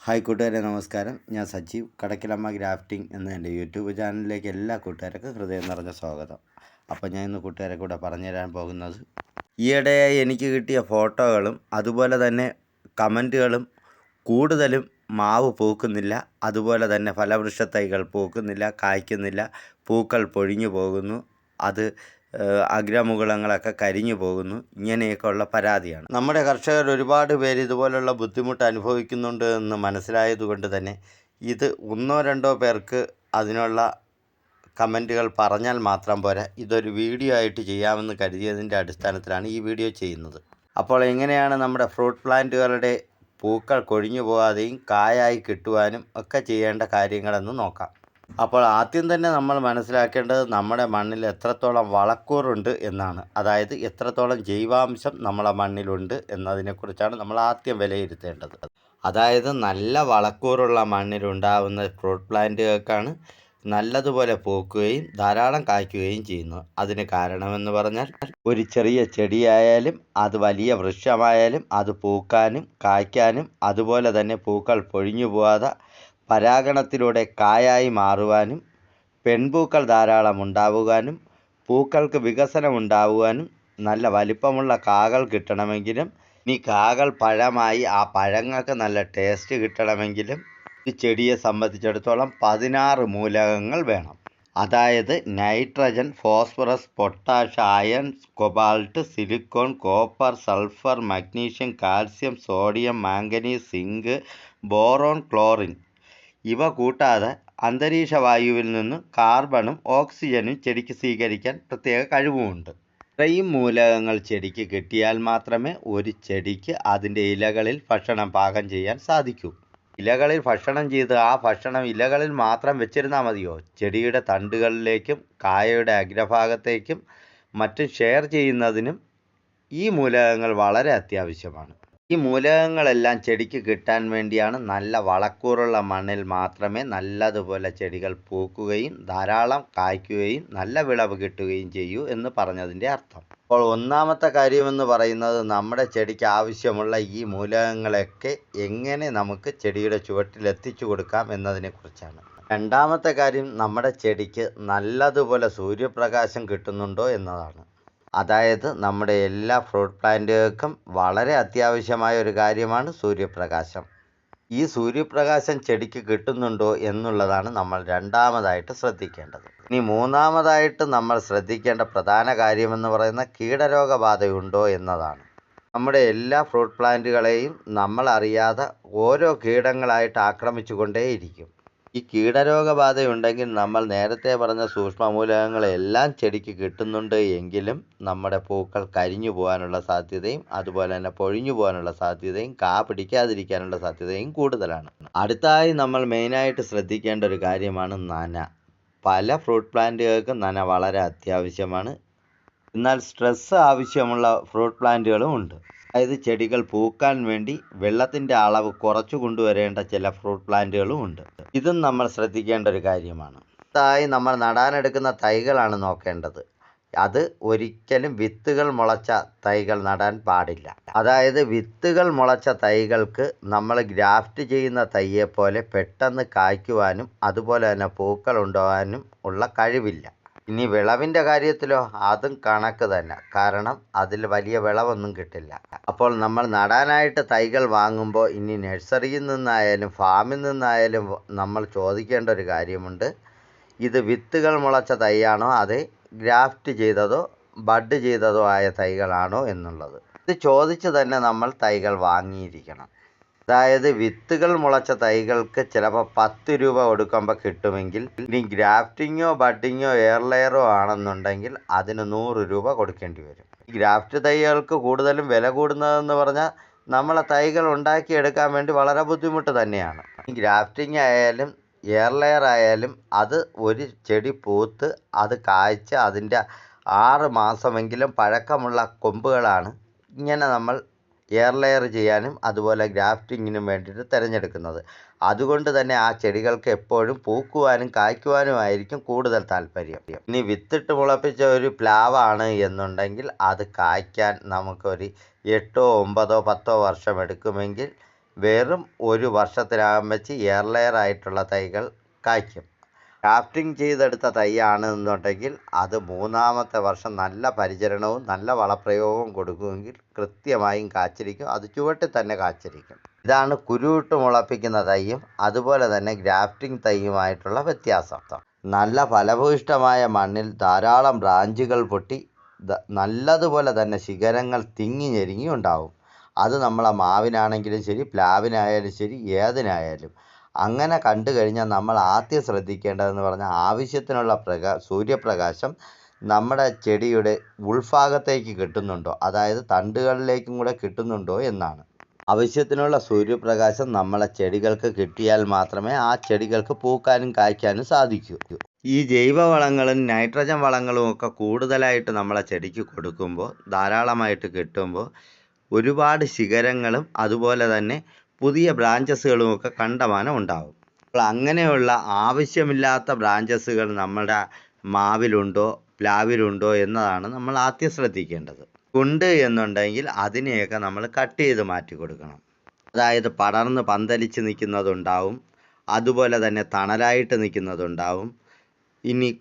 Hi കൂട്ടുകാരെ, നമസ്കാരം. ഞാൻ സജീവ്. കടക്കിലമ്മ ഗ്രാഫ്റ്റിംഗ് എന്ന എൻ്റെ യൂട്യൂബ് ചാനലിലേക്ക് എല്ലാ കൂട്ടുകാർക്കും ഹൃദയം നിറഞ്ഞ സ്വാഗതം. അപ്പോൾ ഞാൻ ഇന്ന് കൂട്ടുകാരെ കൂടെ പറഞ്ഞുതരാൻ പോകുന്നത്, ഈയിടെയായി എനിക്ക് കിട്ടിയ ഫോട്ടോകളും അതുപോലെ തന്നെ കമൻറ്റുകളും കൂടുതലും മാവ് പൂക്കുന്നില്ല, അതുപോലെ തന്നെ ഫലവൃക്ഷ തൈകൾ പൂക്കുന്നില്ല, കായ്ക്കുന്നില്ല, പൂക്കൾ പൊഴിഞ്ഞു പോകുന്നു, അത് അഗ്രമുകുളങ്ങളൊക്കെ കരിഞ്ഞു പോകുന്നു, ഇങ്ങനെയൊക്കെയുള്ള പരാതിയാണ്. നമ്മുടെ കർഷകർ ഒരുപാട് പേര് ഇതുപോലുള്ള ബുദ്ധിമുട്ട് അനുഭവിക്കുന്നുണ്ട് എന്ന് മനസ്സിലായതുകൊണ്ട് തന്നെ ഇത് ഒന്നോ രണ്ടോ പേർക്ക് അതിനുള്ള കമൻറ്റുകൾ പറഞ്ഞാൽ മാത്രം പോരാ, ഇതൊരു വീഡിയോ ആയിട്ട് ചെയ്യാമെന്ന് കരുതിയതിൻ്റെ അടിസ്ഥാനത്തിലാണ് ഈ വീഡിയോ ചെയ്യുന്നത്. അപ്പോൾ എങ്ങനെയാണ് നമ്മുടെ ഫ്രൂട്ട് പ്ലാന്റുകളുടെ പൂക്കൾ കൊഴിഞ്ഞു പോകാതെയും കായായി കിട്ടുവാനും ഒക്കെ ചെയ്യേണ്ട കാര്യങ്ങളെന്ന് നോക്കാം. അപ്പോൾ ആദ്യം തന്നെ നമ്മൾ മനസ്സിലാക്കേണ്ടത് നമ്മുടെ മണ്ണിൽ എത്രത്തോളം വളക്കൂറുണ്ട് എന്നാണ്. അതായത് എത്രത്തോളം ജൈവാംശം നമ്മളെ മണ്ണിലുണ്ട് എന്നതിനെക്കുറിച്ചാണ് നമ്മൾ ആദ്യം വിലയിരുത്തേണ്ടത്. അതായത് നല്ല വളക്കൂറുള്ള മണ്ണിലുണ്ടാവുന്ന ഫ്രൂട്ട് പ്ലാന്റുകൾക്കാണ് നല്ലതുപോലെ പൂക്കുകയും ധാരാളം കായ്ക്കുകയും ചെയ്യുന്നത്. അതിന് കാരണമെന്ന് പറഞ്ഞാൽ, ഒരു ചെറിയ ചെടിയായാലും അത് വലിയ വൃക്ഷമായാലും അത് പൂക്കാനും കായ്ക്കാനും അതുപോലെ തന്നെ പൂക്കൾ പൊഴിഞ്ഞു പോകാതെ പരാഗണത്തിലൂടെ കായായി മാറുവാനും പെൺപൂക്കൾ ധാരാളം ഉണ്ടാവുവാനും പൂക്കൾക്ക് വികസനം ഉണ്ടാവുവാനും നല്ല വലിപ്പമുള്ള കാകൾ കിട്ടണമെങ്കിലും ഈ കാകൾ പഴമായി ആ പഴങ്ങൾക്ക് നല്ല ടേസ്റ്റ് കിട്ടണമെങ്കിലും ഈ ചെടിയെ സംബന്ധിച്ചിടത്തോളം 16 മൂലകങ്ങൾ വേണം. അതായത് nitrogen, phosphorus, potash, iron, cobalt, silicon, copper, sulphur, magnesium, calcium, sodium, manganese, zinc, boron, chlorine ഇവ കൂടാതെ അന്തരീക്ഷ വായുവിൽ നിന്ന് കാർബണും ഓക്സിജനും ചെടിക്ക് സ്വീകരിക്കാൻ പ്രത്യേക കഴിവുമുണ്ട്. ഇത്രയും മൂലകങ്ങൾ ചെടിക്ക് കിട്ടിയാൽ മാത്രമേ ഒരു ചെടിക്ക് അതിൻ്റെ ഇലകളിൽ ഭക്ഷണം പാകം ചെയ്യാൻ സാധിക്കൂ. ഇലകളിൽ ഭക്ഷണം ചെയ്ത് ആ ഭക്ഷണം ഇലകളിൽ മാത്രം വെച്ചിരുന്നാൽ മതിയോ? ചെടിയുടെ തണ്ടുകളിലേക്കും കായയുടെ അഗ്രഭാഗത്തേക്കും മറ്റും ഷെയർ ചെയ്യുന്നതിനും ഈ മൂലകങ്ങൾ വളരെ അത്യാവശ്യമാണ്. ഈ മൂലകങ്ങളെല്ലാം ചെടിക്ക് കിട്ടാൻ വേണ്ടിയാണ് നല്ല വളക്കൂറുള്ള മണ്ണിൽ മാത്രമേ നല്ലതുപോലെ ചെടികൾ പൂക്കുകയും ധാരാളം കായ്ക്കുകയും നല്ല വിളവ് കിട്ടുകയും ചെയ്യൂ എന്ന് പറഞ്ഞതിൻ്റെ അർത്ഥം. അപ്പോൾ ഒന്നാമത്തെ കാര്യമെന്ന് പറയുന്നത്, നമ്മുടെ ചെടിക്ക് ആവശ്യമുള്ള ഈ മൂലകങ്ങളൊക്കെ എങ്ങനെ നമുക്ക് ചെടിയുടെ ചുവട്ടിൽ എത്തിച്ചു കൊടുക്കാം എന്നതിനെക്കുറിച്ചാണ്. രണ്ടാമത്തെ കാര്യം, നമ്മുടെ ചെടിക്ക് നല്ലതുപോലെ സൂര്യപ്രകാശം കിട്ടുന്നുണ്ടോ എന്നതാണ്. അതായത് നമ്മുടെ എല്ലാ ഫ്രൂട്ട് പ്ലാന്റുകൾക്കും വളരെ അത്യാവശ്യമായ ഒരു കാര്യമാണ് സൂര്യപ്രകാശം. ഈ സൂര്യപ്രകാശം ചെടിക്ക് കിട്ടുന്നുണ്ടോ എന്നുള്ളതാണ് നമ്മൾ രണ്ടാമതായിട്ട് ശ്രദ്ധിക്കേണ്ടത്. ഇനി മൂന്നാമതായിട്ട് നമ്മൾ ശ്രദ്ധിക്കേണ്ട പ്രധാന കാര്യമെന്ന് പറയുന്നത് കീടരോഗബാധയുണ്ടോ എന്നതാണ്. നമ്മുടെ എല്ലാ ഫ്രൂട്ട് പ്ലാന്റുകളെയും നമ്മൾ അറിയാതെ ഓരോ കീടങ്ങളായിട്ട് ആക്രമിച്ചു കൊണ്ടേയിരിക്കും. ഈ കീടരോഗബാധയുണ്ടെങ്കിൽ നമ്മൾ നേരത്തെ പറഞ്ഞ സൂക്ഷ്മമൂലകങ്ങളെല്ലാം ചെടിക്ക് കിട്ടുന്നുണ്ട് എങ്കിലും നമ്മുടെ പൂക്കൾ കരിഞ്ഞു പോകാനുള്ള സാധ്യതയും അതുപോലെ തന്നെ പൊഴിഞ്ഞു പോകാനുള്ള സാധ്യതയും കാ പിടിക്കാതിരിക്കാനുള്ള സാധ്യതയും കൂടുതലാണ്. അടുത്തായി നമ്മൾ മെയിനായിട്ട് ശ്രദ്ധിക്കേണ്ട ഒരു കാര്യമാണ് നന. പല ഫ്രൂട്ട് പ്ലാന്റുകൾക്കും നന വളരെ അത്യാവശ്യമാണ്. എന്നാൽ സ്ട്രെസ് ആവശ്യമുള്ള ഫ്രൂട്ട് പ്ലാന്റുകളും ഉണ്ട്. അതായത് ചെടികൾ പൂക്കാൻ വേണ്ടി വെള്ളത്തിൻ്റെ അളവ് കുറച്ചു കൊണ്ടുവരേണ്ട ചില ഫ്രൂട്ട് പ്ലാന്റുകളും ഉണ്ട്. ഇതും നമ്മൾ ശ്രദ്ധിക്കേണ്ട ഒരു കാര്യമാണ്. അടുത്തതായി നമ്മൾ നടാനെടുക്കുന്ന തൈകളാണ് നോക്കേണ്ടത്. അത് ഒരിക്കലും വിത്തുകൾ മുളച്ച തൈകൾ നടാൻ പാടില്ല. അതായത് വിത്തുകൾ മുളച്ച തൈകൾക്ക് നമ്മൾ ഗ്രാഫ്റ്റ് ചെയ്യുന്ന തൈയെപ്പോലെ പെട്ടെന്ന് കായ്ക്കുവാനും അതുപോലെ തന്നെ പൂക്കൾ ഉണ്ടാകാനും ഉള്ള കഴിവില്ല. ഇനി വിളവിൻ്റെ കാര്യത്തിലോ അതും കണക്ക് തന്നെ, കാരണം അതിൽ വലിയ വിളവൊന്നും കിട്ടില്ല. അപ്പോൾ നമ്മൾ നടാനായിട്ട് തൈകൾ വാങ്ങുമ്പോൾ ഇനി നഴ്സറിയിൽ നിന്നായാലും ഫാമിൽ നിന്നായാലും നമ്മൾ ചോദിക്കേണ്ട ഒരു കാര്യമുണ്ട്, ഇത് വിത്തുകൾ മുളച്ച തൈയാണോ അതേ ഗ്രാഫ്റ്റ് ചെയ്തതോ ബഡ് ചെയ്തതോ ആയ തൈകളാണോ എന്നുള്ളത്. ഇത് ചോദിച്ച് തന്നെ നമ്മൾ തൈകൾ വാങ്ങിയിരിക്കണം. അതായത് വിത്തുകൾ മുളച്ച തൈകൾക്ക് ചിലപ്പോൾ 10 രൂപ കൊടുക്കുമ്പോൾ കിട്ടുമെങ്കിൽ ഇനി ഗ്രാഫ്റ്റിങ്ങോ ബഡിങ്ങോ എയർ ലെയറോ ആണെന്നുണ്ടെങ്കിൽ അതിന് 100 രൂപ കൊടുക്കേണ്ടി വരും. ഈ ഗ്രാഫ്റ്റ് തൈകൾക്ക് കൂടുതലും വില കൂടുന്നതെന്ന് പറഞ്ഞാൽ നമ്മളെ തൈകൾ ഉണ്ടാക്കിയെടുക്കാൻ വേണ്ടി വളരെ ബുദ്ധിമുട്ട് തന്നെയാണ്. ഈ ഗ്രാഫ്റ്റിംഗ് ആയാലും എയർ ലെയർ ആയാലും അത് ഒരു ചെടി പൂത്ത് അത് കായ്ച്ച് അതിൻ്റെ 6 മാസമെങ്കിലും പഴക്കമുള്ള കൊമ്പുകളാണ് ഇങ്ങനെ നമ്മൾ എയർ ലെയർ ചെയ്യാനും അതുപോലെ ഗ്രാഫ്റ്റിങ്ങിനും വേണ്ടിയിട്ട് തിരഞ്ഞെടുക്കുന്നത്. അതുകൊണ്ട് തന്നെ ആ ചെടികൾക്ക് എപ്പോഴും പൂക്കുവാനും കായ്ക്കുവാനുമായിരിക്കും കൂടുതൽ താല്പര്യം. ഇനി വിത്തിട്ട് മുളപ്പിച്ച ഒരു പ്ലാവാണ് എന്നുണ്ടെങ്കിൽ അത് കായ്ക്കാൻ നമുക്കൊരു 8, 9, 10 വർഷം എടുക്കുമെങ്കിൽ വെറും 1 വർഷത്തിനകം വെച്ച് എയർലെയറായിട്ടുള്ള തൈകൾ കായ്ക്കും. ഗ്രാഫ്റ്റിംഗ് ചെയ്തെടുത്ത തൈയാണെന്നുണ്ടെങ്കിൽ അത് 3-ാമത്തെ വർഷം നല്ല പരിചരണവും നല്ല വളപ്രയോഗവും കൊടുക്കുമെങ്കിൽ കൃത്യമായും കാച്ചിരിക്കും. അത് ചുവട്ടിൽ തന്നെ കാച്ചിരിക്കും. ഇതാണ് കുരുവിട്ട് മുളപ്പിക്കുന്ന തൈയും അതുപോലെ തന്നെ ഗ്രാഫ്റ്റിംഗ് തൈയുമായിട്ടുള്ള വ്യത്യാസം. നല്ല ഫലഭൂയിഷ്ഠമായ മണ്ണിൽ ധാരാളം ബ്രാഞ്ചുകൾ പൊട്ടി നല്ലതുപോലെ തന്നെ ശിഖരങ്ങൾ തിങ്ങി ഞെരുങ്ങി ഉണ്ടാവും. അത് നമ്മളെ മാവിനാണെങ്കിലും ശരി, പ്ലാവിനായാലും ശരി, ഏതിനായാലും. അങ്ങനെ കണ്ടു കഴിഞ്ഞാൽ നമ്മൾ ആദ്യം ശ്രദ്ധിക്കേണ്ടതെന്ന് പറഞ്ഞാൽ ആവശ്യത്തിനുള്ള സൂര്യപ്രകാശം നമ്മുടെ ചെടിയുടെ ഉൾഭാഗത്തേക്ക് കിട്ടുന്നുണ്ടോ, അതായത് തണ്ടുകളിലേക്കും കൂടെ കിട്ടുന്നുണ്ടോ എന്നാണ്. ആവശ്യത്തിനുള്ള സൂര്യപ്രകാശം നമ്മളെ ചെടികൾക്ക് കിട്ടിയാൽ മാത്രമേ ആ ചെടികൾക്ക് പൂക്കാനും കായ്ക്കാനും സാധിക്കൂ. ഈ ജൈവവളങ്ങളും നൈട്രജൻ വളങ്ങളും ഒക്കെ കൂടുതലായിട്ട് നമ്മളെ ചെടിക്ക് കൊടുക്കുമ്പോൾ, ധാരാളമായിട്ട് കിട്ടുമ്പോൾ ഒരുപാട് ശിഖരങ്ങളും അതുപോലെ തന്നെ പുതിയ ബ്രാഞ്ചസുകളും ഒക്കെ കണ്ടമാനം ഉണ്ടാകും. അപ്പോൾ അങ്ങനെയുള്ള ആവശ്യമില്ലാത്ത ബ്രാഞ്ചസുകൾ നമ്മുടെ മാവിലുണ്ടോ പ്ലാവിലുണ്ടോ എന്നതാണ് നമ്മൾ ആദ്യം ശ്രദ്ധിക്കേണ്ടത്. ഉണ്ട് എന്നുണ്ടെങ്കിൽ അതിനെയൊക്കെ നമ്മൾ കട്ട് ചെയ്ത് മാറ്റി കൊടുക്കണം. അതായത് പടർന്ന് പന്തലിച്ച് നിൽക്കുന്നതുണ്ടാവും, അതുപോലെ തന്നെ തണലായിട്ട് നിൽക്കുന്നതുണ്ടാവും. ഇനി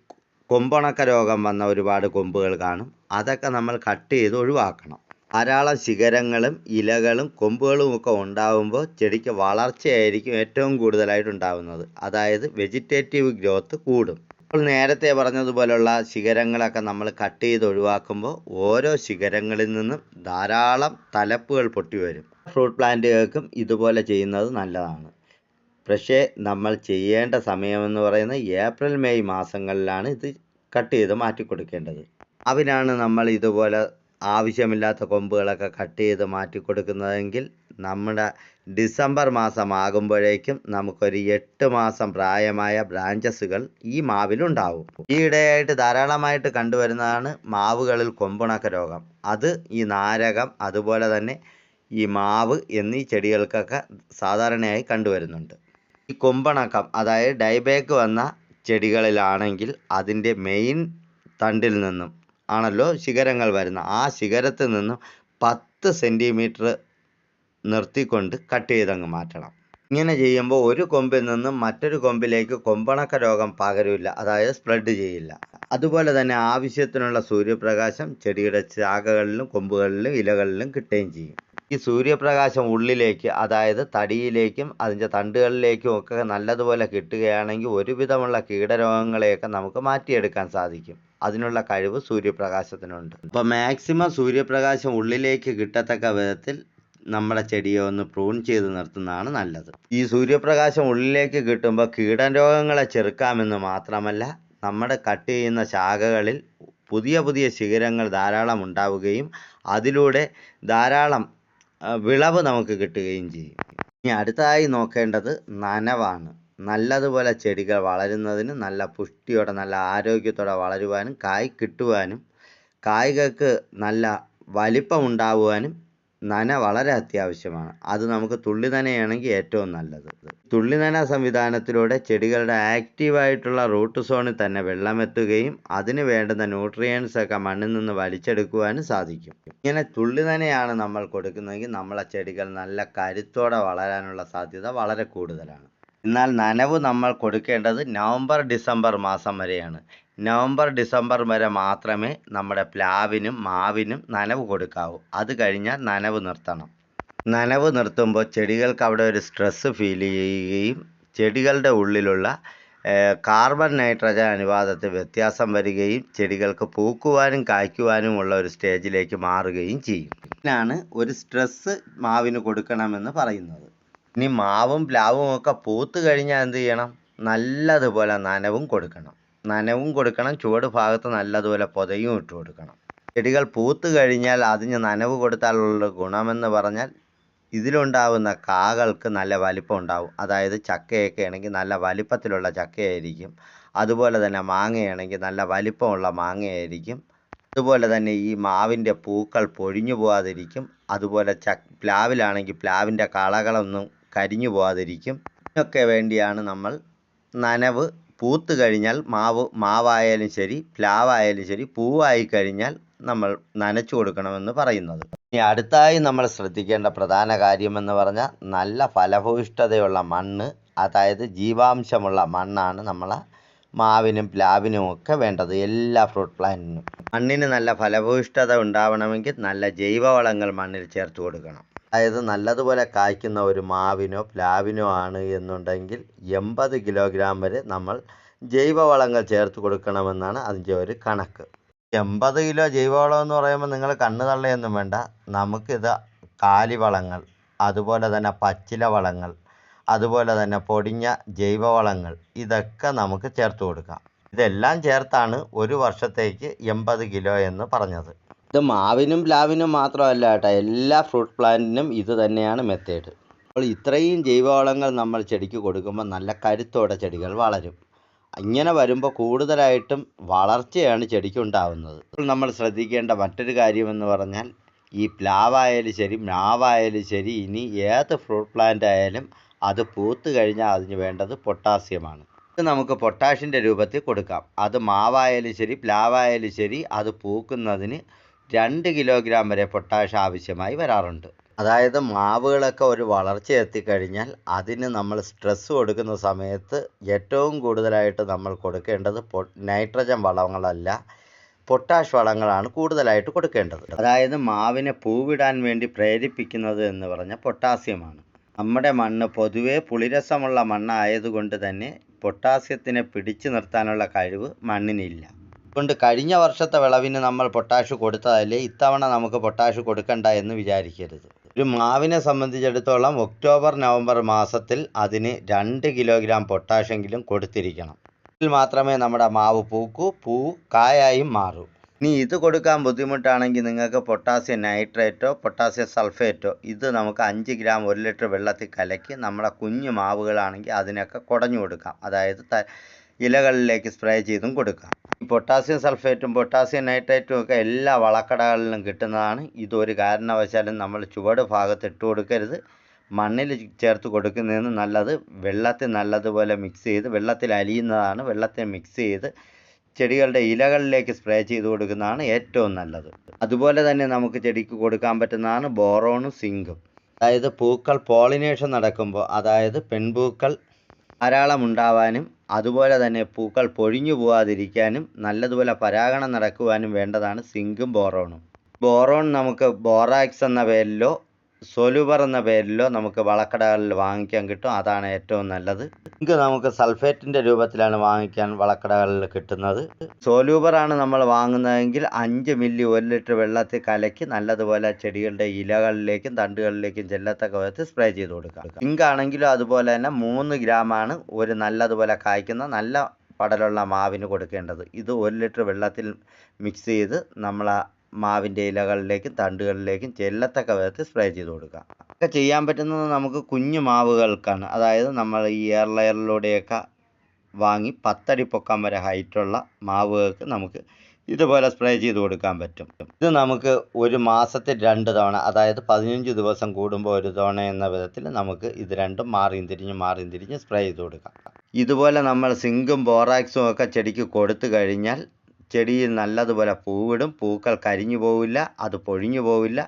കൊമ്പുണക്ക രോഗം വന്ന ഒരുപാട് കൊമ്പുകൾ കാണും. അതൊക്കെ നമ്മൾ കട്ട് ചെയ്ത് ഒഴിവാക്കണം. ധാരാളം ശിഖരങ്ങളും ഇലകളും കൊമ്പുകളും ഒക്കെ ഉണ്ടാകുമ്പോൾ ചെടിക്ക് വളർച്ചയായിരിക്കും ഏറ്റവും കൂടുതലായിട്ട് ഉണ്ടാകുന്നത്. അതായത് വെജിറ്റേറ്റീവ് ഗ്രോത്ത് കൂടും. അപ്പോൾ നേരത്തെ പറഞ്ഞതുപോലുള്ള ശിഖരങ്ങളൊക്കെ നമ്മൾ കട്ട് ചെയ്ത് ഒഴിവാക്കുമ്പോൾ ഓരോ ശിഖരങ്ങളിൽ നിന്നും ധാരാളം തലപ്പുകൾ പൊട്ടി വരും. ഫ്രൂട്ട് പ്ലാന്റുകൾക്കും ഇതുപോലെ ചെയ്യുന്നത് നല്ലതാണ്. പക്ഷേ നമ്മൾ ചെയ്യേണ്ട സമയമെന്ന് പറയുന്നത് ഏപ്രിൽ മെയ് മാസങ്ങളിലാണ് ഇത് കട്ട് ചെയ്ത് മാറ്റി കൊടുക്കേണ്ടത്. അതിനാണ് നമ്മൾ ഇതുപോലെ ആവശ്യമില്ലാത്ത കൊമ്പുകളൊക്കെ കട്ട് ചെയ്ത് മാറ്റി കൊടുക്കുന്നതെങ്കിൽ നമ്മുടെ ഡിസംബർ മാസം ആകുമ്പോഴേക്കും നമുക്കൊരു 8 മാസം പ്രായമായ ബ്രാഞ്ചസുകൾ ഈ മാവിലുണ്ടാവും. ഈയിടെയായിട്ട് ധാരാളമായിട്ട് കണ്ടുവരുന്നതാണ് മാവുകളിൽ കൊമ്പുണക്ക രോഗം. അത് ഈ നാരകം അതുപോലെ തന്നെ ഈ മാവ് എന്നീ ചെടികൾക്കൊക്കെ സാധാരണയായി കണ്ടുവരുന്നുണ്ട്. ഈ കൊമ്പണക്കം അതായത് ഡൈബേക്ക് വന്ന ചെടികളിലാണെങ്കിൽ അതിൻ്റെ മെയിൻ തണ്ടിൽ നിന്നും ആണല്ലോ ശിഖരങ്ങൾ വരുന്ന, ആ ശിഖരത്തിൽ നിന്നും 10 സെൻറ്റിമീറ്റർ നിർത്തിക്കൊണ്ട് കട്ട് ചെയ്തങ്ങ് മാറ്റണം. ഇങ്ങനെ ചെയ്യുമ്പോൾ ഒരു കൊമ്പിൽ നിന്നും മറ്റൊരു കൊമ്പിലേക്ക് കൊമ്പണക്ക രോഗം പകരില്ല, അതായത് സ്പ്രെഡ് ചെയ്യില്ല. അതുപോലെ തന്നെ ആവശ്യത്തിനുള്ള സൂര്യപ്രകാശം ചെടിയുടെ ശാഖകളിലും കൊമ്പുകളിലും ഇലകളിലും കിട്ടുകയും ചെയ്യും. ഈ സൂര്യപ്രകാശം ഉള്ളിലേക്ക്, അതായത് തടിയിലേക്കും അതിൻ്റെ തണ്ടുകളിലേക്കും ഒക്കെ നല്ലതുപോലെ കിട്ടുകയാണെങ്കിൽ ഒരുവിധമുള്ള കീടരോഗങ്ങളെയൊക്കെ നമുക്ക് മാറ്റിയെടുക്കാൻ സാധിക്കും. അതിനുള്ള കഴിവ് സൂര്യപ്രകാശത്തിനുണ്ട്. അപ്പോൾ മാക്സിമം സൂര്യപ്രകാശം ഉള്ളിലേക്ക് കിട്ടത്തക്ക വിധത്തിൽ നമ്മുടെ ചെടിയെ ഒന്ന് പ്രൂൺ ചെയ്ത് നിർത്തുന്നതാണ് നല്ലത്. ഈ സൂര്യപ്രകാശം ഉള്ളിലേക്ക് കിട്ടുമ്പോൾ കീടരോഗങ്ങളെ ചെറുക്കാമെന്ന് മാത്രമല്ല, നമ്മുടെ കട്ട് ചെയ്യുന്ന ശാഖകളിൽ പുതിയ പുതിയ ശിഖരങ്ങൾ ധാരാളം ഉണ്ടാവുകയും അതിലൂടെ ധാരാളം വിളവ് നമുക്ക് കിട്ടുകയും ചെയ്യും. ഇനി അടുത്തതായി നോക്കേണ്ടത് നനവാണ്. നല്ലതുപോലെ ചെടികൾ വളരുന്നതിന്, നല്ല പുഷ്ടിയോടെ നല്ല ആരോഗ്യത്തോടെ വളരുവാനും കായ് കിട്ടുവാനും കായ്കൾക്ക് നല്ല വലിപ്പം ഉണ്ടാകുവാനും നന വളരെ അത്യാവശ്യമാണ്. അത് നമുക്ക് തുള്ളി നനയാണെങ്കിൽ ഏറ്റവും നല്ലത്. തുള്ളി നന സംവിധാനത്തിലൂടെ ചെടികളുടെ ആക്റ്റീവായിട്ടുള്ള റൂട്ട് സോണിൽ തന്നെ വെള്ളമെത്തുകയും അതിന് വേണ്ടുന്ന ന്യൂട്രിയൻസ് ഒക്കെ മണ്ണിൽ നിന്ന് വലിച്ചെടുക്കുവാനും സാധിക്കും. ഇങ്ങനെ തുള്ളി നനയാണ് നമ്മൾ കൊടുക്കുന്നതെങ്കിൽ നമ്മളെ ചെടികൾ നല്ല കരുത്തോടെ വളരാനുള്ള സാധ്യത വളരെ കൂടുതലാണ്. എന്നാൽ നനവ് നമ്മൾ കൊടുക്കേണ്ടത് നവംബർ ഡിസംബർ മാസം വരെയാണ്. നവംബർ ഡിസംബർ വരെ മാത്രമേ നമ്മുടെ പ്ലാവിനും മാവിനും നനവ് കൊടുക്കാവൂ. അത് കഴിഞ്ഞാൽ നനവ് നിർത്തണം. നനവ് നിർത്തുമ്പോൾ ചെടികൾക്ക് അവിടെ ഒരു സ്ട്രെസ്സ് ഫീൽ ചെയ്യുകയും ചെടികളുടെ ഉള്ളിലുള്ള കാർബൺ നൈട്രജൻ അനുപാതത്തിൽ വ്യത്യാസം വരികയും ചെടികൾക്ക് പൂക്കുവാനും കായ്ക്കുവാനുമുള്ള ഒരു സ്റ്റേജിലേക്ക് മാറുകയും ചെയ്യും. ഇതിനാണ് ഒരു സ്ട്രെസ്സ് മാവിന് കൊടുക്കണമെന്ന് പറയുന്നത്. ഇനി മാവും പ്ലാവും ഒക്കെ പൂത്ത് കഴിഞ്ഞാൽ എന്ത് ചെയ്യണം? നല്ലതുപോലെ നനവും കൊടുക്കണം. ചുവട് ഭാഗത്ത് നല്ലതുപോലെ പൊതയും ഇട്ട് കൊടുക്കണം. ചെടികൾ പൂത്ത് കഴിഞ്ഞാൽ അതിന് നനവ് കൊടുത്താലുള്ള ഗുണമെന്ന് പറഞ്ഞാൽ ഇതിലുണ്ടാകുന്ന കാകൾക്ക് നല്ല വലിപ്പം ഉണ്ടാവും. അതായത് ചക്കയൊക്കെ ആണെങ്കിൽ നല്ല വലിപ്പത്തിലുള്ള ചക്കയായിരിക്കും. അതുപോലെ തന്നെ മാങ്ങയാണെങ്കിൽ നല്ല വലിപ്പമുള്ള മാങ്ങയായിരിക്കും. അതുപോലെ തന്നെ ഈ മാവിൻ്റെ പൂക്കൾ പൊഴിഞ്ഞു പോകാതിരിക്കും. അതുപോലെ പ്ലാവിലാണെങ്കിൽ പ്ലാവിൻ്റെ കളകളൊന്നും കരിഞ്ഞു പോകാതിരിക്കും. ഇതിനൊക്കെ വേണ്ടിയാണ് നമ്മൾ നനവ് പൂത്ത് കഴിഞ്ഞാൽ മാവായാലും ശരി പ്ലാവായാലും ശരി പൂവായി കഴിഞ്ഞാൽ നമ്മൾ നനച്ചു കൊടുക്കണമെന്ന് പറയുന്നത്. ഇനി അടുത്തായി നമ്മൾ ശ്രദ്ധിക്കേണ്ട പ്രധാന കാര്യമെന്ന് പറഞ്ഞാൽ നല്ല ഫലഭൂയിഷ്ഠതയുള്ള മണ്ണ്, അതായത് ജീവാംശമുള്ള മണ്ണാണ് നമ്മളെ മാവിനും പ്ലാവിനും ഒക്കെ വേണ്ടത്. എല്ലാ ഫ്രൂട്ട് പ്ലാന്റിനും മണ്ണിന് നല്ല ഫലഭൂയിഷ്ഠത ഉണ്ടാവണമെങ്കിൽ നല്ല ജൈവവളങ്ങൾ മണ്ണിൽ ചേർത്ത് കൊടുക്കണം. അതായത് നല്ലതുപോലെ കായ്ക്കുന്ന ഒരു മാവിനോ പ്ലാവിനോ ആണ് എന്നുണ്ടെങ്കിൽ 80 കിലോഗ്രാം വരെ നമ്മൾ ജൈവവളങ്ങൾ ചേർത്ത് കൊടുക്കണമെന്നാണ് അതിൻ്റെ ഒരു കണക്ക്. 80 കിലോ ജൈവവളം എന്ന് പറയുമ്പോൾ നിങ്ങൾ കണ്ണ് തള്ളിയൊന്നും വേണ്ട. നമുക്കിത് കാലിവളങ്ങൾ, അതുപോലെ തന്നെ പച്ചില വളങ്ങൾ, അതുപോലെ തന്നെ പൊടിഞ്ഞ ജൈവവളങ്ങൾ, ഇതൊക്കെ നമുക്ക് ചേർത്ത് കൊടുക്കാം. ഇതെല്ലാം ചേർത്താണ് ഒരു വർഷത്തേക്ക് 80 കിലോ എന്ന് പറഞ്ഞത്. ഇത് മാവിനും പ്ലാവിനും മാത്രമല്ല കേട്ടോ, എല്ലാ ഫ്രൂട്ട് പ്ലാന്റിനും ഇത് തന്നെയാണ് മെത്തേഡ്. അപ്പോൾ ഇത്രയും ജൈവവളങ്ങൾ നമ്മൾ ചെടിക്ക് കൊടുക്കുമ്പോൾ നല്ല കരുത്തോടെ ചെടികൾ വളരും. ഇങ്ങനെ വരുമ്പോൾ കൂടുതലായിട്ടും വളർച്ചയാണ് ചെടിക്ക് ഉണ്ടാവുന്നത്. അപ്പോൾ നമ്മൾ ശ്രദ്ധിക്കേണ്ട മറ്റൊരു കാര്യമെന്ന് പറഞ്ഞാൽ, ഈ പ്ലാവായാലും ശരി മാവായാലും ശരി, ഇനി ഏത് ഫ്രൂട്ട് പ്ലാന്റ് ആയാലും അത് പൂത്ത് കഴിഞ്ഞാൽ അതിന് വേണ്ടത് പൊട്ടാസ്യമാണ്. ഇത് നമുക്ക് പൊട്ടാഷിൻ്റെ രൂപത്തിൽ കൊടുക്കാം. അത് മാവായാലും ശരി പ്ലാവായാലും ശരി, അത് പൂക്കുന്നതിന് 2 കിലോഗ്രാം വരെ പൊട്ടാഷ് ആവശ്യമായി വരാറുണ്ട്. അതായത് മാവുകളൊക്കെ ഒരു വളർച്ച എത്തിക്കഴിഞ്ഞാൽ അതിന് നമ്മൾ സ്ട്രെസ് കൊടുക്കുന്ന സമയത്ത് ഏറ്റവും കൂടുതലായിട്ട് നമ്മൾ കൊടുക്കേണ്ടത് നൈട്രജൻ വളങ്ങളല്ല, പൊട്ടാഷ് വളങ്ങളാണ് കൂടുതലായിട്ട് കൊടുക്കേണ്ടത്. അതായത് മാവിനെ പൂവിടാൻ വേണ്ടി പ്രേരിപ്പിക്കുന്നത് എന്ന് പറഞ്ഞാൽ പൊട്ടാസ്യമാണ്. നമ്മുടെ മണ്ണ് പൊതുവേ പുളിരസമുള്ള മണ്ണായതുകൊണ്ട് തന്നെ പൊട്ടാസ്യത്തിനെ പിടിച്ചു നിർത്താനുള്ള കഴിവ് മണ്ണിനില്ല. അതുകൊണ്ട് കഴിഞ്ഞ വർഷത്തെ വിളവിന് നമ്മൾ പൊട്ടാഷ് കൊടുത്തതല്ലേ ഇത്തവണ നമുക്ക് പൊട്ടാഷ് കൊടുക്കണ്ട എന്ന് വിചാരിക്കരുത്. ഒരു മാവിനെ സംബന്ധിച്ചിടത്തോളം ഒക്ടോബർ നവംബർ മാസത്തിൽ അതിന് 2 കിലോഗ്രാം പൊട്ടാഷെങ്കിലും കൊടുത്തിരിക്കണം. ഇതിൽ മാത്രമേ നമ്മുടെ മാവ് പൂ കായായും മാറൂ. ഇനി ഇത് കൊടുക്കാൻ ബുദ്ധിമുട്ടാണെങ്കിൽ നിങ്ങൾക്ക് പൊട്ടാസ്യം നൈട്രേറ്റോ പൊട്ടാസ്യം സൾഫേറ്റോ ഇത് നമുക്ക് 5 ഗ്രാം 1 ലിറ്റർ വെള്ളത്തിൽ കലക്കി നമ്മളെ കുഞ്ഞു മാവുകളാണെങ്കിൽ അതിനൊക്കെ കുടഞ്ഞു കൊടുക്കാം. അതായത് ഇലകളിലേക്ക് സ്പ്രേ ചെയ്തും കൊടുക്കാം. ഈ പൊട്ടാസ്യം സൾഫേറ്റും പൊട്ടാസ്യം നൈട്രേറ്റും ഒക്കെ എല്ലാ വളക്കടകളിലും കിട്ടുന്നതാണ്. ഇതൊരു കാരണവശാലും നമ്മൾ ചുവട് ഭാഗത്ത് ഇട്ട് കൊടുക്കരുത്. മണ്ണിൽ ചേർത്ത് കൊടുക്കുന്നതിന് നല്ലത് വെള്ളത്തിൽ നല്ലതുപോലെ മിക്സ് ചെയ്ത്, വെള്ളത്തിൽ അലിയുന്നതാണ്, വെള്ളത്തിൽ മിക്സ് ചെയ്ത് ചെടികളുടെ ഇലകളിലേക്ക് സ്പ്രേ ചെയ്ത് കൊടുക്കുന്നതാണ് ഏറ്റവും നല്ലത്. അതുപോലെ തന്നെ നമുക്ക് ചെടിക്ക് കൊടുക്കാൻ പറ്റുന്നതാണ് ബോറോണും സിങ്കും. അതായത് പൂക്കൾ പോളിനേഷൻ നടക്കുമ്പോൾ, അതായത് പെൺപൂക്കൾ ധാരാളം ഉണ്ടാവാനും അതുപോലെ തന്നെ പൂക്കൾ പൊഴിഞ്ഞു പോകാതിരിക്കാനും നല്ലതുപോലെ പരാഗണം നടക്കുവാനും വേണ്ടതാണ് സിങ്കും ബോറോണും. ബോറോൺ നമുക്ക് ബോറാക്സ് എന്ന പേരിലോ സൊലൂബർ എന്ന പേരിലോ നമുക്ക് വളക്കടകളിൽ വാങ്ങിക്കാൻ കിട്ടും. അതാണ് ഏറ്റവും നല്ലത്. സിങ്ക് നമുക്ക് സൾഫേറ്റിൻ്റെ രൂപത്തിലാണ് വാങ്ങിക്കാൻ വളക്കടകളിൽ കിട്ടുന്നത്. സൊലൂബറാണ് നമ്മൾ വാങ്ങുന്നതെങ്കിൽ 5 മില്ലി 1 ലിറ്റർ വെള്ളത്തിൽ കലക്കി നല്ലതുപോലെ ചെടികളുടെ ഇലകളിലേക്കും തണ്ടുകളിലേക്കും ചെല്ലത്തക്ക വിധത്തിൽ സ്പ്രേ ചെയ്ത് കൊടുക്കാം. സിങ്ക് ആണെങ്കിലും അതുപോലെ തന്നെ 3 ഗ്രാമാണ് ഒരു നല്ലതുപോലെ കായ്ക്കുന്ന നല്ല പടലുള്ള മാവിന് കൊടുക്കേണ്ടത്. ഇത് 1 ലിറ്റർ വെള്ളത്തിൽ മിക്സ് ചെയ്ത് നമ്മൾ മാവിൻ്റെ ഇലകളിലേക്കും തണ്ടുകളിലേക്കും ചെല്ലത്തക്ക വിധത്തിൽ സ്പ്രേ ചെയ്ത് കൊടുക്കുക. ഒക്കെ ചെയ്യാൻ പറ്റുന്നത് നമുക്ക് കുഞ്ഞു മാവുകൾക്കാണ്. അതായത് നമ്മൾ ഈ എയർ ലെയറിലൂടെയൊക്കെ വാങ്ങി 10 അടി പൊക്കം വരെ ഹൈറ്റുള്ള മാവുകൾക്ക് നമുക്ക് ഇതുപോലെ സ്പ്രേ ചെയ്ത് കൊടുക്കാൻ പറ്റും. ഇത് നമുക്ക് ഒരു മാസത്തിൽ 2 തവണ, അതായത് 15 ദിവസം കൂടുമ്പോൾ ഒരു തവണ എന്ന വിധത്തിൽ നമുക്ക് ഇത് രണ്ടും മാറിയും തിരിഞ്ഞ് സ്പ്രേ ചെയ്ത് കൊടുക്കാം. ഇതുപോലെ നമ്മൾ സിങ്കും ബോറാക്സും ഒക്കെ ചെടിക്ക് കൊടുത്തു കഴിഞ്ഞാൽ ചെടിയിൽ നല്ലതുപോലെ പൂവിടും. പൂക്കൾ കരിഞ്ഞു പോവില്ല, അത് പൊഴിഞ്ഞു പോവില്ല.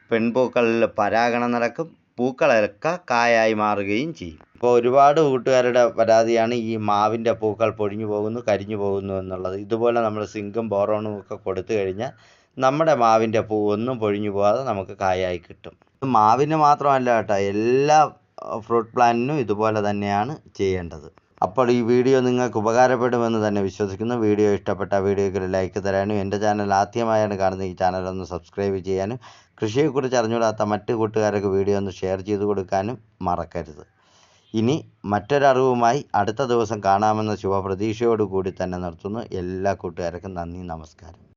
പെൺപൂക്കളിൽ പരാഗണം നടക്കും. പൂക്കളൊക്കെ കായായി മാറുകയും ചെയ്യും. ഇപ്പോൾ ഒരുപാട് കൂട്ടുകാരുടെ പരാതിയാണ് ഈ മാവിൻ്റെ പൂക്കൾ പൊഴിഞ്ഞു പോകുന്നു, കരിഞ്ഞു പോകുന്നു എന്നുള്ളത്. ഇതുപോലെ നമ്മൾ സിങ്കും ബോറോണും ഒക്കെ കൊടുത്തു കഴിഞ്ഞാൽ നമ്മുടെ മാവിൻ്റെ പൂ ഒന്നും പൊഴിഞ്ഞു പോകാതെ നമുക്ക് കായായി കിട്ടും. മാവിന് മാത്രമല്ല കേട്ടോ, എല്ലാ ഫ്രൂട്ട് പ്ലാന്റിനും ഇതുപോലെ തന്നെയാണ് ചെയ്യേണ്ടത്. അപ്പോൾ ഈ വീഡിയോ നിങ്ങൾക്ക് ഉപകാരപ്പെടുമെന്ന് തന്നെ വിശ്വസിക്കുന്നു. വീഡിയോ ഇഷ്ടപ്പെട്ട വീഡിയോയ്ക്ക് ലൈക്ക് തരാനും എൻ്റെ ചാനൽ ആദ്യമായാണ് കാണുന്നത് ഈ ചാനൽ ഒന്ന് സബ്സ്ക്രൈബ് ചെയ്യാനും കൃഷിയെക്കുറിച്ച് അറിഞ്ഞുകൂടാത്ത മറ്റു കൂട്ടുകാർക്ക് വീഡിയോ ഒന്ന് ഷെയർ ചെയ്ത് കൊടുക്കാനും മറക്കരുത്. ഇനി മറ്റൊരറിവുമായി അടുത്ത ദിവസം കാണാമെന്ന ശുഭപ്രതീക്ഷയോടുകൂടി തന്നെ നിർത്തുന്നു. എല്ലാ കൂട്ടുകാർക്കും നന്ദി, നമസ്കാരം.